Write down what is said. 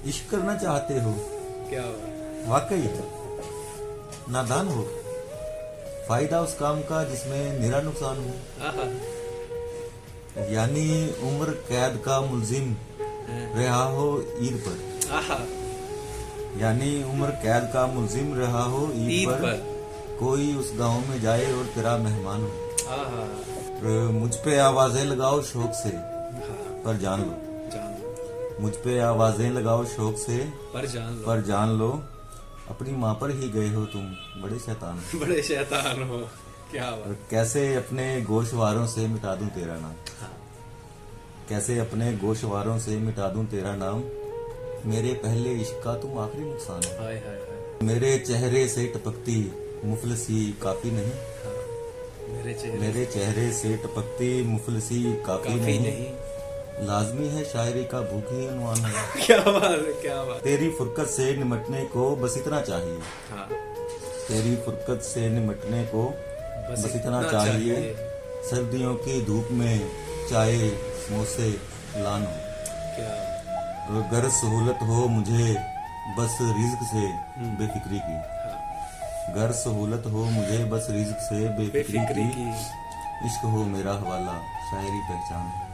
इश्क करना चाहते हो, क्या हुआ? वाकई नादान हो। फायदा उस काम का जिसमें निरा नुकसान हो। आहा, यानी उम्र कैद का मुलजिम रहा हो ईद पर। आहा, यानी उम्र कैद का मुलजिम रहा हो ईद ईद पर, पर। कोई उस गांव में जाए और तेरा मेहमान हो। आहा, मुझ पे आवाजें लगाओ शौक से, हाँ, पर जान लो। जान लो, मुझ पे आवाजें लगाओ शौक से, पर जान लो। पर जान लो अपनी माँ पर ही गए हो तुम, बड़े शैतान हो। बड़े शैतान हो। क्या और बात। कैसे अपने गोशवारों से मिटा दूं तेरा नाम, हाँ, कैसे अपने गोशवारों से मिटा दूं तेरा नाम, मेरे पहले इश्क का तुम आखिरी नुकसान हो। हाय हाय हाय। मेरे चेहरे से टपकती मुफलसी काफी नहीं, हाँ, मेरे चेहरे मेरे चेहरे से टपकती मुफलसी काफी काफी नहीं, नहीं। लाजमी है शायरी का भूखी उन्वान है। क्या बात है, क्या बात। तेरी फुरकत से निमटने को बस इतना चाहिए, हाँ, तेरी फुरकत से निमटने को बस बस इतना इतना चाहिए, चाहिए। सर्दियों की धूप में चाय समोसे लानो। क्या बात। और गर सहूलत हो मुझे बस रिज्क से बेफिक्री की, हाँ, गर सहूलत हो मुझे बस रिज्क से बेफिक्री बेफिक्री की, की। इश्क हो मेरा हवाला शायरी पहचान।